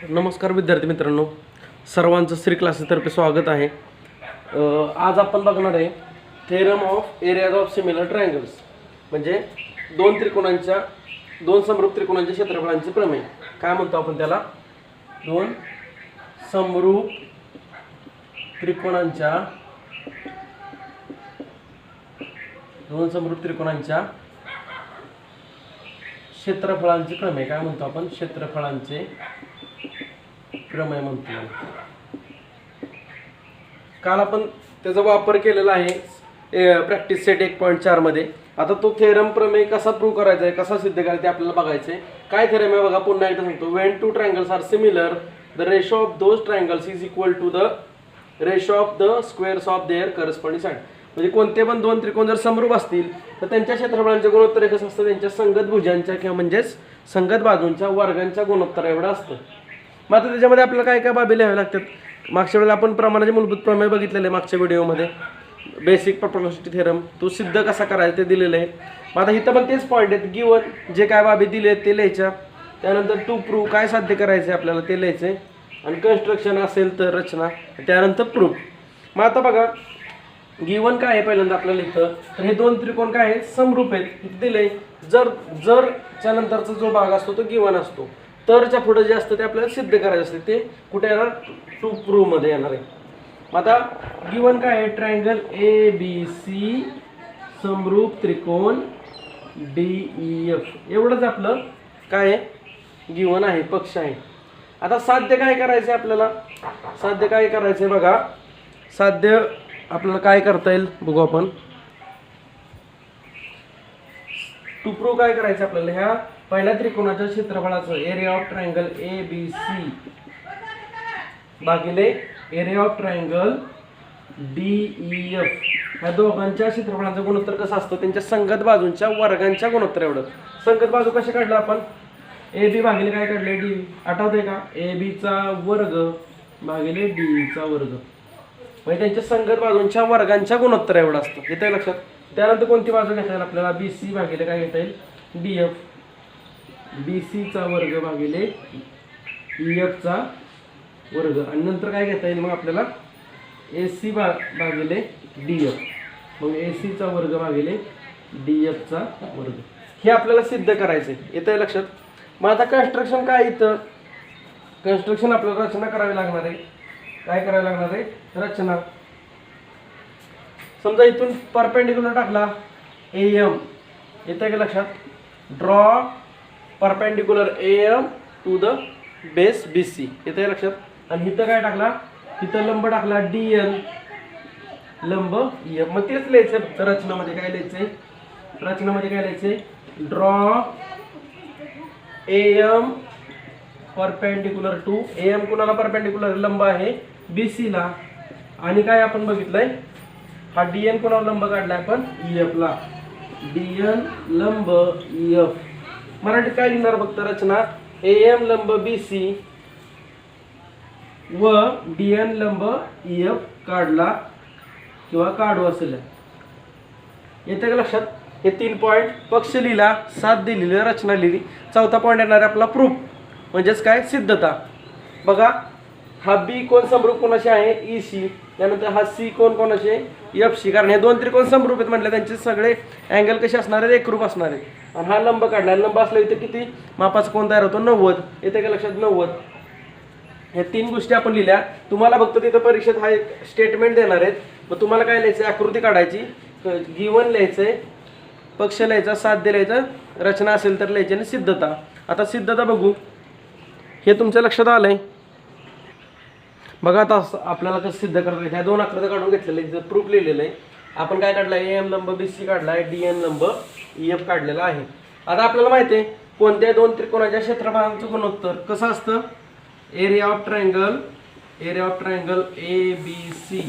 नमस्कार विद्यार्थी मित्रांनो, सर्वांचं श्री क्लासेसतर्फे स्वागत आहे. आज आपण बघणार आहे theorem of areas of similar triangles, म्हणजे दोन समरूप त्रिकोणांच्या क्षेत्रफळांचे प्रमेय. काय म्हणतो आपण त्याला? दोन समरूप त्रिकोणांच्या क्षेत्रफळांचे प्रमेय. काय म्हणतो आपण? क्षेत्रफळांचे प्रमेय म्हणतो. काल आपण त्याचा वापर केलेला आहे प्रॅक्टिस सेट 1.4 मध्ये. आता तो थेरम प्रमेय कसा प्रूव्ह करायचा आहे, कसा सिद्ध करायचा ते आपल्याला बघायचं आहे. काय थेरम आहे बघा, पुन्हा एकदा सांगतो. When two triangles are similar, the ratio of those triangles is equal to the ratio of the squares of their corresponding side. म्हणजे कोणते पण दोन त्रिकोण जर समरूप असतील तर त्यांच्या क्षेत्रफळांचे गुणोत्तर कसं असतं? त्यांच्या संगत भुजांच्या किंवा म्हणजेच संगत बाजूंच्या वर्गांच्या गुणोत्तर एवढं असतं. मग आता त्याच्यामध्ये आपल्याला काय काय बाबी लिहाव्या लागतात? मागच्या वेळेला आपण प्रमाणाचे मूलभूत प्रमेय बघितलेले मागच्या व्हिडिओमध्ये, बेसिक प्रॉपर्टी थेरम, तो सिद्ध कसा करायचा ते दिलेलं आहे. मग आता इथं पण तेच पॉईंट आहेत. गिवन जे काय बाबी दिले आहेत ते लिहायच्या, त्यानंतर टू प्रूव्ह काय साध्य करायचे आपल्याला ते लिहायचे, आणि कन्स्ट्रक्शन असेल तर रचना, त्यानंतर प्रूफ. मग आता बघा गिवन काय आहे पहिल्यांदा आपल्याला इथं, तर हे दोन त्रिकोण काय आहे? समरूप आहेत. इथे दिले जर च्या नंतरचा जो भाग असतो तो गिवन असतो, तरच्या पुढे जे असतं ते आपल्याला सिद्ध करायचं असते. ते कुठे येणार? टू प्रूव्ह मध्ये येणार आहे. मग आता गिवन काय आहे? ट्रायंगल ABC समरूप त्रिकोण DEF, एवढंच आपलं काय आहे? गिवन आहे, पक्ष आहे. आता साध्य काय करायचं आपल्याला? साध्य काय करायचंय बघा. साध्य आपल्याला काय करता येईल बघू आपण. टू प्रूव्ह काय करायचं आपल्याला? ह्या पहिल्या त्रिकोणाच्या क्षेत्रफळाचं एरिया ऑफ ट्रायंगल ABC भागिले एरिया ऑफ ट्रायंगल DEF, ह्या दोघांच्या क्षेत्रफळांचं गुणोत्तर कसं असतं? त्यांच्या संगत बाजूंच्या वर्गांच्या गुणोत्तर एवढं. संगत बाजू कसे काढलं आपण? AB भागिले काय काढले? DB. आठवतंय का? AB चा वर्ग भागिले DE चा वर्ग, म्हणजे त्यांच्या संगत बाजूंच्या वर्गांच्या गुणोत्तर एवढं असतं. येतं लक्षात? त्यानंतर कोणती बाजू घेता येईल आपल्याला? BC भागिले काय घेता येईल? DF. BC चा वर्ग भागिले EF चा वर्ग, आणि नंतर काय घेता येईल मग आपल्याला? AC भागिले DF, मग AC चा वर्ग भागिले DF चा वर्ग. हे आपल्याला सिद्ध करायचं आहे. येतं लक्षात? मग आता कन्स्ट्रक्शन काय इथं? कन्स्ट्रक्शन आपल्याला रचना करावी लागणार आहे. काय करायला लागणार आहे? रचना. समजा इथून परपेंडिक्युलर टाकला AM, येतं का लक्षात? Draw perpendicular AM to the base BC, येतं लक्षात? आणि इथं काय टाकला? इथं लंब टाकला DN, लंब EF. मग तेच लिहायचं फक्त रचनामध्ये. काय लिहायचंय? रचनामध्ये काय लिहायचंय? Draw AM perpendicular to, AM कुणाला परपेंडिक्युलर? लंब आहे BC ला. आणि काय आपण बघितलंय? हा DN कुणाला लंब काढलाय आपण? EF ला. DN लंब EF. मराठीत काय लिहिणार फक्त? रचना AM लंब BC व DN लंब EF काढला किंवा काढू असेल. येते का लक्षात? हे 3 पॉईंट पक्ष लिहिला, 7 दिलेली, रचना लिहिली. चौथा पॉईंट येणार आपला प्रूफ, म्हणजेच काय? सिद्धता. बघा हा B कोण समरूप कोणाशी आहे? EC. त्यानंतर हा C कोणाशी आहे? FC. कारण हे दोन त्रिकोण समरूप आहेत म्हटलं, त्यांचे सगळे अँगल कसे असणार आहेत? एकरूप असणार आहेत. आणि हा लंब काढला, लंब असला इथे किती मापाचा कोण तयार होतो? 90. येते का लक्षात? 90. हे 3 गोष्टी आपण लिहिल्या. तुम्हाला फक्त तिथं परीक्षेत हा एक स्टेटमेंट देणार आहेत. मग तुम्हाला काय लिहायचं? आकृती काढायची, गिवन लिहायचंय, पक्ष लिहायचा, साध्य लिहायचं, रचना असेल तर लिहायची, आणि सिद्धता. आता सिद्धता बघू. हे तुमच्या लक्षात आलंय बघा. आता आपल्याला कसं सिद्ध करायचं? ह्या दोन आकृत्या काढून घेतलेल्या, प्रूफ लिहिलेलं आहे. आपण काय काढलाय? AM लंब BC काढलाय, DN लंब EF काढलेला आहे. आता आपल्याला माहिती आहे कोणत्या दोन त्रिकोणाच्या क्षेत्रफळांचं गुणोत्तर कसं असतं? एरिया ऑफ ट्रायंगल ABC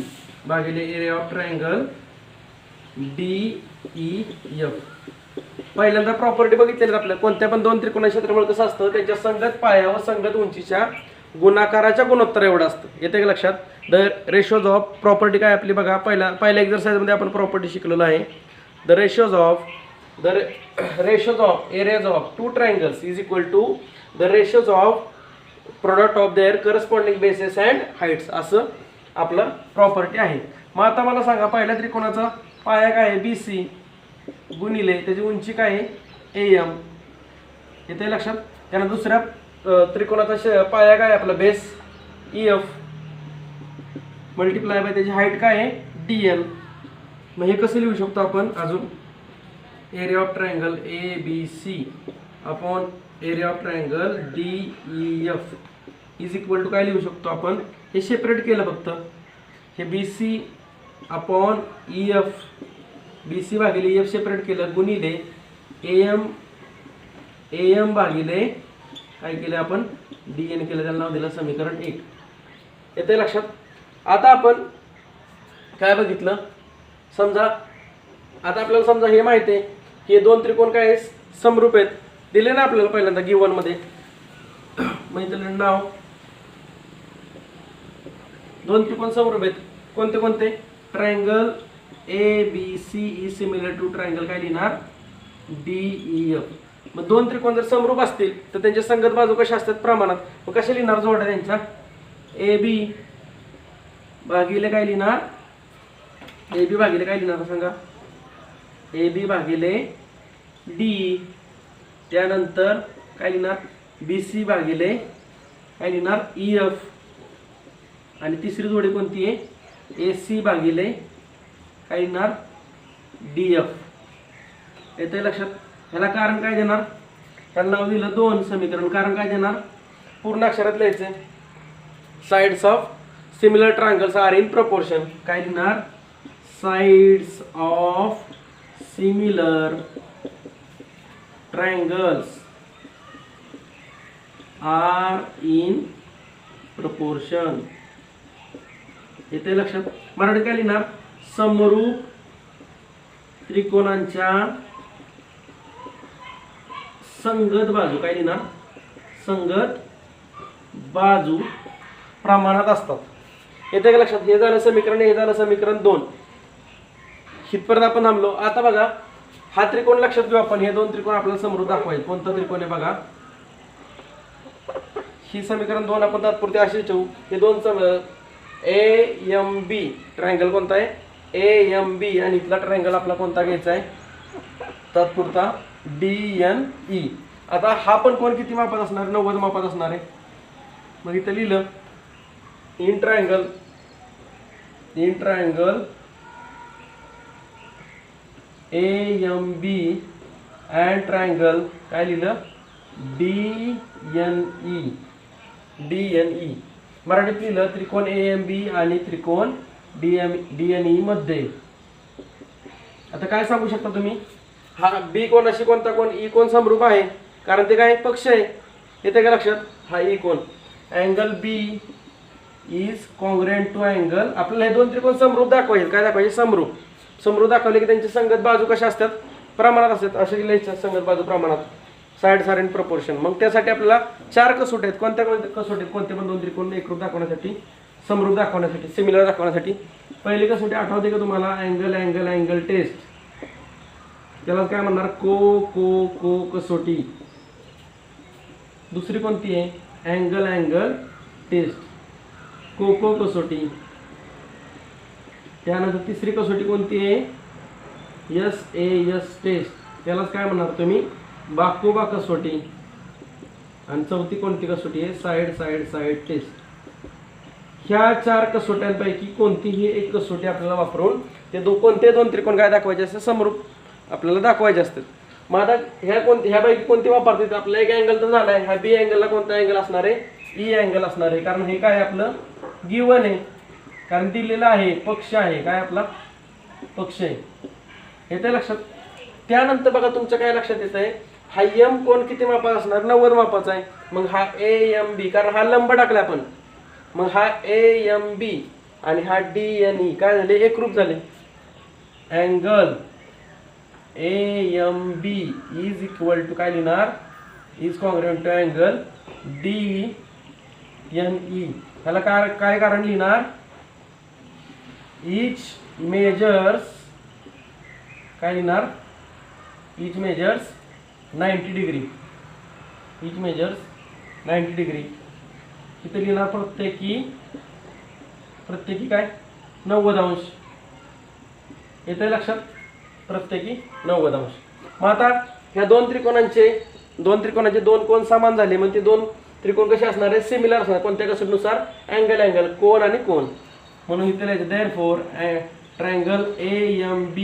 भागिले एरिया ऑफ ट्रायंगल DEF. पहिल्यांदा प्रॉपर्टी बघितलेली आपल्याला. कोणत्या पण दोन त्रिकोणाचे क्षेत्रफळ कसं असतं? त्यांच्या संगत पाया व संगत उंचीच्या गुणाकाराच्या गुणोत्तर एवढं असतं. येते का लक्षात? द रेशोज ऑफ प्रॉपर्टी काय आपली बघा. पहिल्या एक्झरसाइजमध्ये आपण प्रॉपर्टी शिकलेलो आहे. The ratios of areas of two triangles is equal to the ratios of product of their corresponding bases and heights असं आपलं प्रॉपर्टी आहे. मग आता मला सांगा पहिल्या त्रिकोणाचा पाया काय आहे BC गुणिले त्याची उंची काय आहे AM येते लक्षात. त्यानंतर दुसऱ्या त्रिकोणाचा पाया काय आहे आपला बेस EF मल्टिप्लाय बाय त्याची हाईट काय आहे DN. मग हे कसं लिहू शकतो आपण अजून area of triangle ABC upon area of triangle DEF is equal to काय लिहू शकतो आपण हे सेपरेट केलं फक्त हे BC अपॉन EF BC भागिले EF सेपरेट केलं गुणिले AM भागिले काय केलं आपण DN केलं त्याला नाव दिलं समीकरण 1 येते लक्षात. आता आपण काय बघितलं समजा आता आपल्याला समजा हे माहिती आहे की हे दोन त्रिकोण काय समरूप आहेत दिले ना आपल्याला पहिल्यांदा गिवन मध्ये म्हणजे त्याला नाव दोन त्रिकोण समरूप आहेत कोणते कोणते triangle ABC is similar to triangle काय लिहिणार DEF. मग दोन त्रिकोण जर समरूप असतील तर त्यांच्या संगत बाजू कशा असतात प्रमाणात मग कशा लिहिणार जोड्या त्यांच्या AB भागिले काय लिहिणार AB भागिले काय लिहिणार सांगा AB भागिले D त्यानंतर काय लिहिणार BC भागिले काय लिहिणार EF आणि तिसरी जोडी कोणती आहे AC भागिले काय लिहिणार DF येते लक्षात. ह्याला कारण काय देणार ह्याला नाव दिलं 2 समीकरण कारण काय देणार पूर्ण अक्षरात लिहायचे sides of similar triangles are in proportion काय लिहिणार sides of similar triangles are in proportion येते लक्षात. मराठीत काय लिहिणार समरूप त्रिकोणांच्या संगत बाजू काय लिहिणार संगत बाजू प्रमाणात असतात येते का लक्षात. हे झालं समीकरण हे झालं समीकरण 2 हितपर्यंत आपण थांबलो. आता बघा हा त्रिकोण लक्षात घेऊ आपण हे दोन त्रिकोण आपल्याला समरूप दाखवायचे कोणता त्रिकोण आहे बघा ही समीकरण 2 आपण तात्पुरते असे ठेवू हे दोन AMB ट्रायंगल कोणता आहे AMB आणि इथला ट्रायंगल आपला कोणता घ्यायचा आहे तात्पुरता DNE. आता हा पण कोण किती मापात असणार 90 मापात असणार आहे. मग इथं लिहिलं in triangle AMB and triangle काय लिहिलं DNE मराठीत लिहिलं त्रिकोण AMB आणि त्रिकोण DNE मध्ये. आता काय सांगू शकता तुम्ही हा B कोणाशी कोणता कोण E कोण समरूप आहे कारण ते काय पक्ष आहे येते का लक्षात. हा E कोण angle B is congruent to angle आपल्याला हे दोन त्रिकोण समरूप दाखवायचे काय दाखवायचे समरूप दाखवले की त्यांची संगत बाजू कशा असतात प्रमाणात असतात असे लिहायचे संगत बाजू प्रमाणात साइड्स आर इन प्रपोर्शन. मग त्यासाठी आपल्याला 4 कसोटी आहेत कोणत्या कसोटी कोणते पण दोन त्रिकोण एकरूप दाखवण्यासाठी समरूप दाखवण्यासाठी सिमिलर दाखवण्यासाठी. पहिली कसोटी आठवते का तुम्हाला अँगल टेस्ट त्याला काय म्हणणार को कसोटी. दुसरी कोणती आहे अँगल टेस्ट को कसोटी. त्यानंतर तिसरी कसोटी कोणती आहे SAS टेस्ट त्यालाच काय म्हणणार तुम्ही बाकोबा कसोटी. आणि चौथी कोणती कसोटी आहे साइड टेस्ट. ह्या 4 कसोट्यांपैकी कोणतीही एक कसोटी आपल्याला वापरून ते कोणते दोन त्रिकोण काय दाखवायचे असते समरूप आपल्याला दाखवायचे असतात. मग आता ह्यापैकी कोणती वापरते आपला एक अँगल तर झाला आहे ह्या B अँगलला कोणता अँगल असणार आहे E अँगल असणार आहे कारण हे काय आपलं गिवन आहे कारण दिलेलं आहे पक्ष आहे काय आपला पक्ष आहे येते लक्षात. त्यानंतर बघा तुमच्या काय लक्षात येत आहे हा M कोण किती मापाचा असणार 90 मापाचा आहे. मग हा AMB कारण हा लंब टाकला आपण मग हा AMB आणि हा DNE काय झाले एकरूप झाले. Angle AMB is equal to काय लिहिणार is congruent to angle DNE. त्याला काय कारण लिहिणार इच मेजर्स काय लिहिणार इच मेजर्स 90 डिग्री इथे लिहिणार प्रत्येकी काय 90 अंश. येते लक्षात, प्रत्येकी 90 अंश. मग आता ह्या दोन त्रिकोणांचे दोन कोण समान झाले, मग ते दोन त्रिकोण कसे असणार आहे, सिमिलर असणार. कोणत्या कन्सेप्टनुसार, अँगल कोन आणि कोन. म्हणून इथे लिहायचं therefore triangle AMB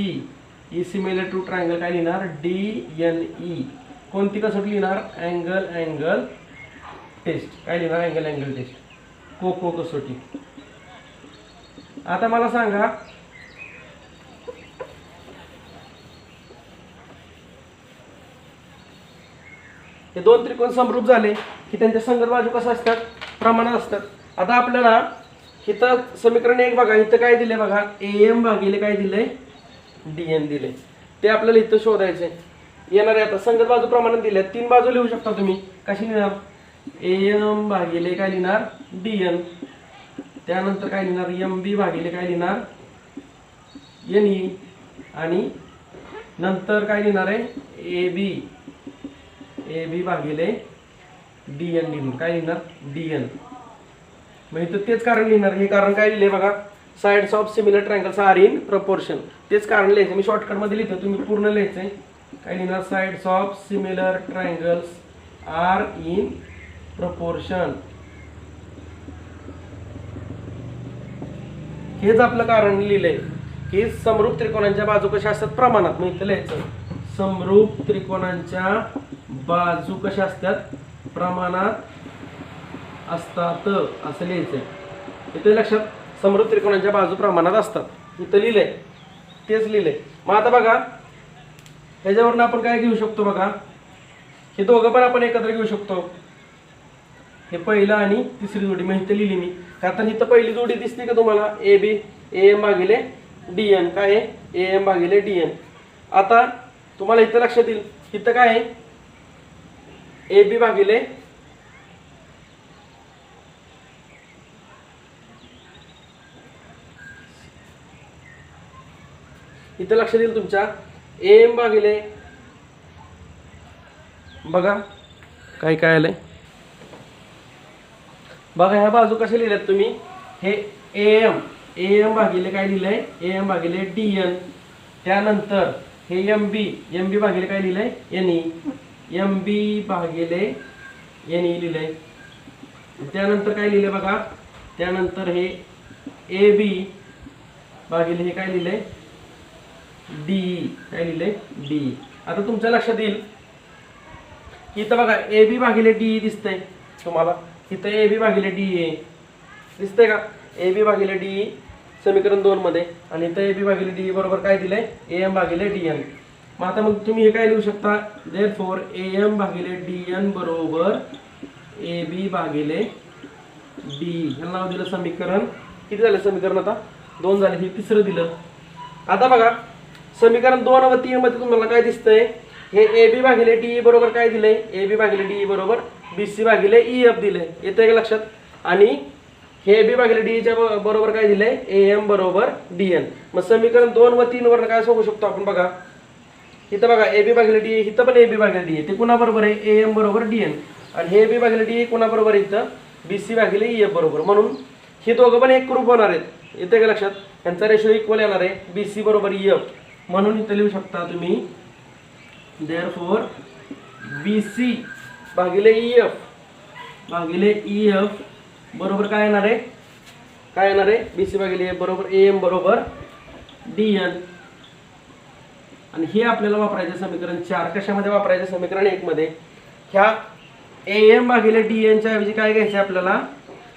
is similar to triangle काय लिहिणार DNE. कोणती कन्सेप्ट लिहिणार, अँगल टेस्ट. काय लिहिणार, अँगल टेस्ट, को कसोटी. आता मला सांगा, हे दोन त्रिकोण समरूप झाले की त्यांच्या संगत बाजू कशा असतात, प्रमाणात असतात. आता आपल्याला इथं समीकरण 1 बघा, इथं काय दिले बघा, AM भागिले काय दिले, DN दिले. ते आपल्याला इथं शोधायचे. येणार आहे आता संगत बाजू प्रमाणात दिल्या, 3 बाजू लिहू शकता तुम्ही. कशी लिहिणार, AM भागिले काय लिहिणार DN, त्यानंतर काय लिहिणार MB भागिले काय लिहिणार NE, आणि नंतर काय लिहिणार आहे AB भागिले DN लिहून काय लिहिणार DN. मग इथं तेच कारण लिहिणार. हे कारण काय लिहिले बघा, sides of similar triangles are in proportion. तेच कारण लिहायचं. मी शॉर्टकट मध्ये लिहितो, तुम्ही पूर्ण लिहायचंय. काय लिहिणार, sides of similar triangles are in proportion. हेच आपलं कारण लिहिलंय की समरूप त्रिकोणांच्या बाजू कशा असतात, प्रमाणात. मग इथं लिहायचं, समरूप त्रिकोणांच्या बाजू कशा असतात, प्रमाणात असतात, असं लिहायचंय. इथे लक्षात, समरूप त्रिकोणांच्या बाजू प्रमाणात असतात. इथं लिहिलंय, तेच लिहिलंय. मग आता बघा, ह्याच्यावरून आपण काय घेऊ शकतो बघा, हे दोघं पण आपण एकत्र घेऊ शकतो. हे पहिला आणि तिसरी जोडी. मग इथं लिहिली मी, कारण इथं पहिली जोडी दिसते का तुम्हाला, AM भागिले DN. काय आहे, AM भागिले DN. आता तुम्हाला इथं लक्षात येईल, इथं काय आहे, AB भागिले इथं लक्षात येईल तुमच्या, AM भागिले बघा काय काय आलंय बघा, ह्या बाजू कशा लिहिल्यात तुम्ही, हे AM भागिले काय लिहिलंय, AM भागिले DN. त्यानंतर हे MB भागिले काय लिहिलंय NE, MB भागिले NE लिहिलंय. त्यानंतर काय लिहिलंय बघा, त्यानंतर हे AB भागिले हे काय लिहिलंय DE, काय लिहिलंय DE. आता तुमच्या लक्षात येईल, इथं बघा AB भागिले DE दिसतंय तुम्हाला, इथं AB भागिले DE दिसतंय का, AB भागिले DE समीकरण 2 मध्ये, आणि इथं AB भागिले DE बरोबर काय दिलंय, AM भागिले DN. मग आता मग तुम्ही हे काय लिहू शकता, देअरफॉर AM भागिले DN बरोबर AB भागिले DE. ह्याला नाव दिलं समीकरण. किती झालं समीकरण, आता 2 झाले, हे तिसरं दिलं. आता बघा समीकरण 2 व 3 मध्ये तुम्हाला काय दिसतंय, हे AB भागिले DE बरोबर काय दिलंय, AB भागिले DE बरोबर BC भागिले EF दिलंय. येतंय का लक्षात. आणि हे AB भागिले DE च्या बरोबर काय दिलंय, AM बरोबर DN. मग समीकरण 2 व 3 वर काय सांगू शकतो आपण बघा, इथं बघा AB भागिले DE, इथं पण AB भागिले DE, ते कुणा बरोबर आहे, AM बरोबर DN. आणि हे AB भागिले DE कुणा बरोबर आहे, इथं BC भागिले EF बरोबर. म्हणून हे दोघं पण एक ग्रुप होणार आहेत. येते का लक्षात, यांचा रेशो इक्वल येणार आहे, BC बरोबर EF. म्हणून इथं लिहू शकता तुम्ही, देअरफॉर BC भागिले EF बरोबर काय येणार आहे, BC भागिले EF बरोबर AM बरोबर DN. आणि हे आपल्याला वापरायचं समीकरण 4. कशामध्ये वापरायचं, समीकरण 1 मध्ये. ह्या AM भागिले DN च्या ऐवजी काय घ्यायचं आपल्याला,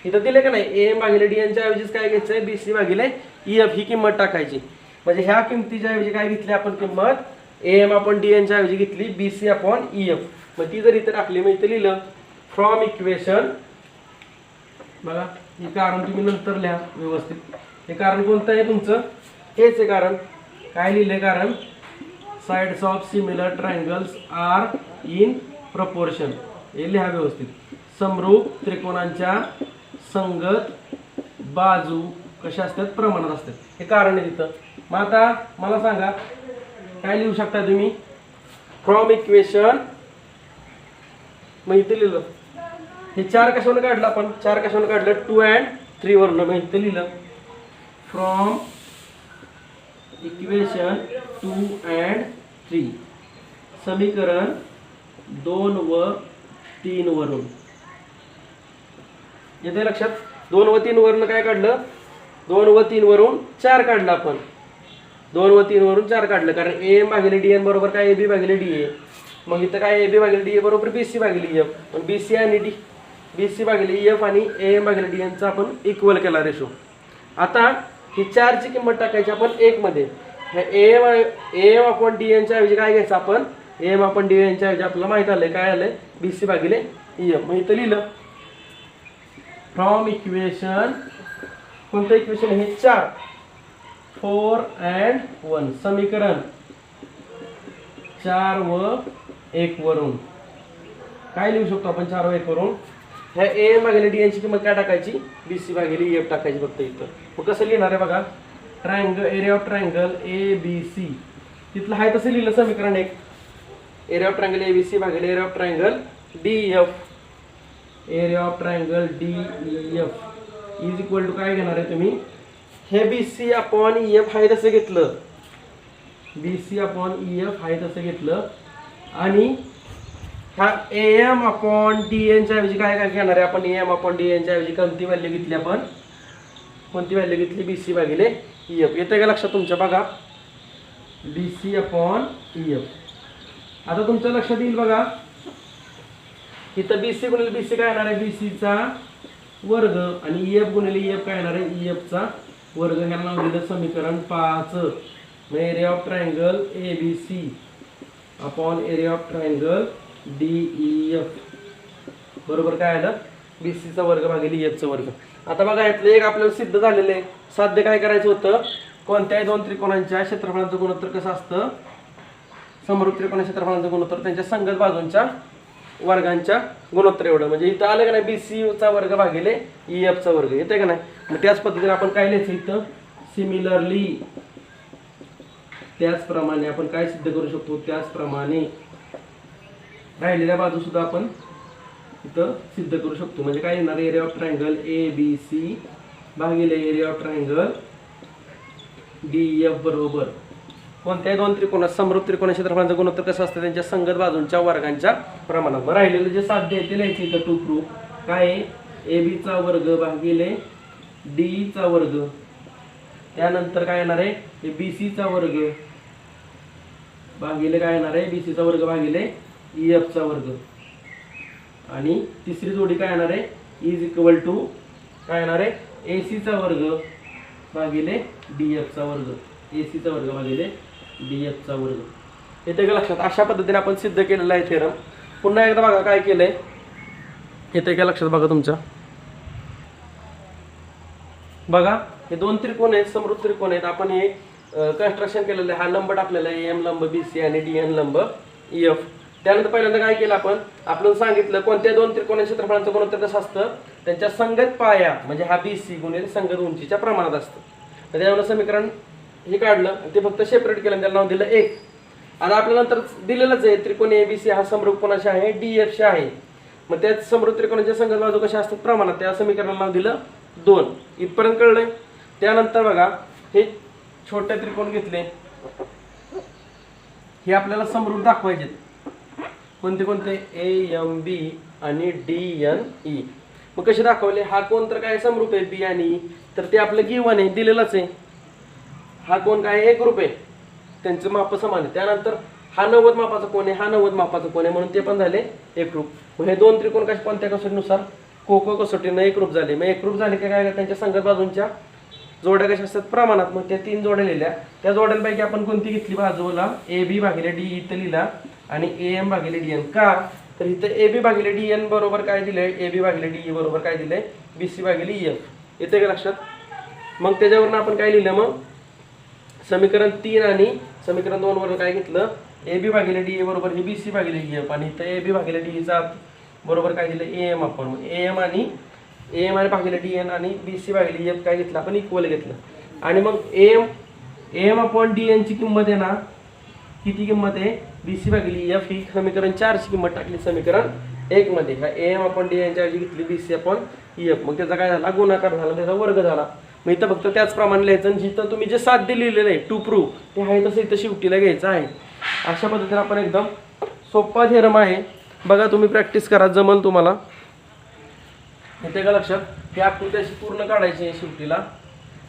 इथं दिले का नाही, AM भागिले DN च्या ऐवजी काय घ्यायचंय, BC भागिले EF ही किंमत टाकायची. म्हणजे ह्या किमतीच्या ऐवजी काय घेतली आपण किंमत, AM आपण DN च्या ऐवजी घेतली BC अपॉन EF. मग ती जर इथे टाकली, मग इथे लिहिलं फ्रॉम इक्वेशन बघा, हे कारण तुम्ही नंतर लिहा व्यवस्थित. हे कारण कोणतं आहे तुमचं, हेच आहे कारण. काय लिहिलंय कारण, sides of similar triangles are in proportion. हे लिहा व्यवस्थित. समरूप त्रिकोणांच्या संगत बाजू कशा असतात, प्रमाणात असतात. हे कारण आहे तिथं. मग आता मला सांगा काय लिहू शकता तुम्ही, फ्रॉम इक्वेशन. मग इथे लिहिलं हे 4 कशावरून काढलं आपण? 4 कशावरून काढलं? 2 and 3 वरून. मी इथं लिहिलं फ्रॉम इक्वेशन 2 and 3, समीकरण 2 व 3 वरून. येते लक्षात? 2 व 3 वरून काय काढलं? 2 व 3 वरून 4 काढलं आपण. 2 व 3 वरून 4 काढलं, कारण AM भागिले DN बरोबर काय? AB भागिले DA. मग इथं काय? AB भागिले DA बरोबर BC भागिले EF. पण BC आणि BC भागिले EF आणि AM भागिले DN चा आपण इक्वल केला रेशो. आता ही 4 ची किंमत टाकायची आपण 1 मध्ये. AM आपण DN च्या ऐवजी काय घ्यायचं आपण? AM आपण DN च्या ऐवजी आपल्याला माहित आलंय काय आलंय? BC भागिले EF. मग इथं लिहिलं फ्रॉम इक्वेशन, कोणतं इक्वेशन हे? 4, 4 and 1, समीकरण 4 व 1 वरून काय लिहू शकतो आपण? 4 व 1 वरून ह्या AM भागिले DN ची किंमत काय टाकायची? BC भागिले EF टाकायची फक्त इथं. मग कसं लिहिणार आहे बघा? Triangle, area of triangle ABC, तिथलं आहे तसं लिहिलं समीकरण 1. एरिया ऑफ ट्रायंगल ABC भागिले area of triangle DEF, area of triangle DEF is equal to काय घेणार आहे तुम्ही? हे BC अपॉन EF आहे तसं घेतलं, BC अपॉन EF आहे तसं घेतलं, आणि हा AM अपॉन DN च्या ऐवजी काय काय घेणार आहे आपण? AM अपॉन DN च्या ऐवजी कोणती व्हॅल्यू घेतली आपण? कोणती व्हॅल्यू घेतली? BC भागिले EF. येते का लक्षात तुमच्या? बघा BC अपॉन EF. आता तुमच्या लक्षात येईल बघा, इथं BC गुणिले BC काय येणार आहे? BC चा वर्ग, आणि EF गुणिले EF काय येणार आहे? EF चा वर्ग. ह्याला नाव दिलं समीकरण 5. मग area of triangle ABC upon area of triangle DEF बरोबर काय आलं? BC चा वर्ग भागिले EF चा वर्ग. आता बघा यातलं एक आपल्याला सिद्ध झालेलं आहे. साध्य काय करायचं होतं? कोणत्याही दोन त्रिकोणांच्या क्षेत्रफळांचं गुणोत्तर कसं असतं? समरूप त्रिकोणाच्या क्षेत्रफळांचं गुणोत्तर त्यांच्या संगत बाजूंच्या वर्गांच्या गुणोत्तर एवढं. म्हणजे इथं आलं का नाही? BC चा वर्ग भागिले EF चा वर्ग. येते का नाही? मग त्याच पद्धतीने आपण काय लिहायचं इथं? सिमिलरली, त्याचप्रमाणे आपण काय सिद्ध करू शकतो? त्याचप्रमाणे राहिलेल्या बाजू सुद्धा आपण इथं सिद्ध करू शकतो. म्हणजे काय येणार? एरिया ऑफ ट्रायंगल ABC भागिले एरिया ऑफ ट्रायंगल DEF बरोबर कोणत्याही दोन त्रिकोण समरूप त्रिकोण क्षेत्रफळांचं गुणोत्तर कसं असतं? त्यांच्या संगत बाजूंच्या वर्गांच्या प्रमाणात. मग राहिलेलं जे साध्य आहे ते लिहायचं इथं टू प्रूफ. काय आहे? AB चा वर्ग भागिले DE चा वर्ग, त्यानंतर काय येणार आहे? BC चा वर्ग भागिले काय येणार आहे? BC चा वर्ग भागिले EF चा वर्ग, आणि तिसरी जोडी काय येणार आहे? इज इक्वल टू काय येणार आहे? AC चा वर्ग भागिले DF चा वर्ग, AC चा वर्ग भागिले DF चा वर्ग. येते का लक्षात? अशा पद्धतीने आपण सिद्ध केलेलं आहे थेरम. पुन्हा एकदा बघा काय केलंय. येते का लक्षात? बघा तुमच्या, बघा हे दोन त्रिकोण आहेत, समरूप त्रिकोण आहेत. आपण हे कन्स्ट्रक्शन केलेलं आहे. हा लंब टाकलेला आहे, AM लंब BC आणि DN लंब EF. त्यानंतर पहिल्यांदा काय केलं आपण? आपल्याला सांगितलं कोणत्या दोन त्रिकोणाच्या क्षेत्रफळांचं गुणोत्तर कसं असतं? त्यांच्या संगत पाया म्हणजे हा BC गुणिले संगत उंचीच्या प्रमाणात असतं. तर त्यामुळे समीकरण हे काढलं, ते फक्त सेपरेट केलं, त्याला नाव दिलं 1. आता आपल्या नंतर दिलेलंच आहे त्रिकोण ABC हा समरूप कोणाशी आहे? DF शी आहे. मग त्या समरूप त्रिकोणाच्या संगत बाजू कशा असतात? प्रमाणात. त्या समीकरणाला नाव दिलं 2. इथपर्यंत कळलंय? त्यानंतर बघा हे छोटे त्रिकोण घेतले, हे आपल्याला समरूप दाखवायचे. कोणते कोणते? AMB आणि DNE. मग कसे दाखवले? हा कोण तर काय समरूप आहे B आणि E, तर ते आपलं गिवन आहे, दिलेलंच आहे. हा कोण काय? एकरूप आहे, त्यांचं माप समान आहे. त्यानंतर हा 90 मापाचा कोण आहे? हा 90 मापाचा कोण आहे, म्हणून ते पण झाले एकरूप. मग हे दोन त्रिकोण कशा कोणत्या कसोटीनुसार? कोको कसोटीनं एकरूप झाले. मग एकरूप झाले की काय? त्यांच्या संगत बाजूंच्या जोड्या कशा असतात? प्रमाणात. मग त्या 3 जोड्या लिहिल्या. त्या जोड्यांपैकी आपण कोणती घेतली बाजूला? AB भागिले DE इथं लिहिला, आणि AM भागिले DN. का? तर इथं AB भागिले DN बरोबर काय दिलंय? AB भागिले DE बरोबर काय दिलंय? BC भागिले EF. येते का लक्षात? मग त्याच्यावरून आपण काय लिहिलं? मग समीकरण 3 आणि समीकरण 2 वरून काय घेतलं? AB भागिले DE बरोबर हे BC भागिले EF, आणि इथं AB भागिले DE चा बरोबर काय दिलं? AM. आपण AM आणि भागिले DN आणि BC भागिले EF काय घेतलं? आपण इक्वल घेतलं. आणि मग AM अपॉन DN ची किंमत आहे ना, किती किंमत आहे? BC भागिले EF ही समीकरण 4 ची किंमत टाकली समीकरण 1 मध्ये ह्या AM आपण D यांच्या ऐवजी घेतली BC आपण EF, मग त्याचा काय झाला गुणाकार झाला, त्याचा वर्ग झाला. मग इथं फक्त त्याचप्रमाणे लिहायचं आणि जिथं तुम्ही जे साध्य लिहिलेलं आहे टू प्रूव्ह ते आहे तसं इथं शेवटीला घ्यायचं आहे. अशा पद्धतीने आपण एकदम सोपा थेरम आहे बघा, तुम्ही प्रॅक्टिस करा, जमल तुम्हाला. येते का लक्षात? ही आकृती अशी पूर्ण काढायची आहे शेवटीला,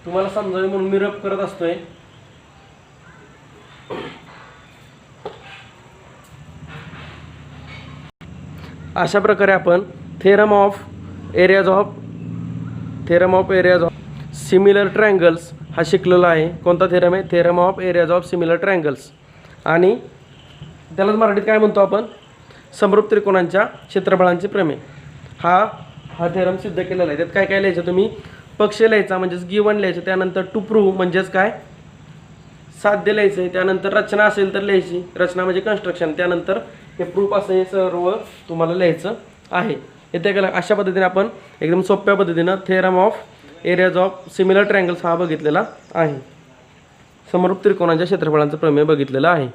तुम्हाला समजावे म्हणून मी रफ करत असतोय. अशा प्रकारे आपण theorem of areas of similar triangles हा शिकलेला आहे. कोणता थेरम आहे? Theorem of areas of similar triangles. आणि त्यालाच मराठीत काय म्हणतो आपण? समरूप त्रिकोणांच्या क्षेत्रफळांचे प्रमेय. हा थेरम सिद्ध केलेला आहे. त्यात काय काय लिहायचं तुम्ही? पक्ष लिहायचा म्हणजेच गिवन लिहायचं, त्यानंतर टू प्रूव्ह म्हणजेच काय साध्य लिहायचं आहे, त्यानंतर रचना असेल तर लिहायची, रचना म्हणजे कन्स्ट्रक्शन, त्यानंतर हे प्रूफ असं हे सर्व तुम्हाला लिहायचं आहे. येते का? अशा पद्धतीने आपण एकदम सोप्या पद्धतीनं theorem of areas of similar triangles हा बघितलेला आहे. समरूप त्रिकोणांच्या क्षेत्रफळांचं प्रमेय बघितलेलं आहे.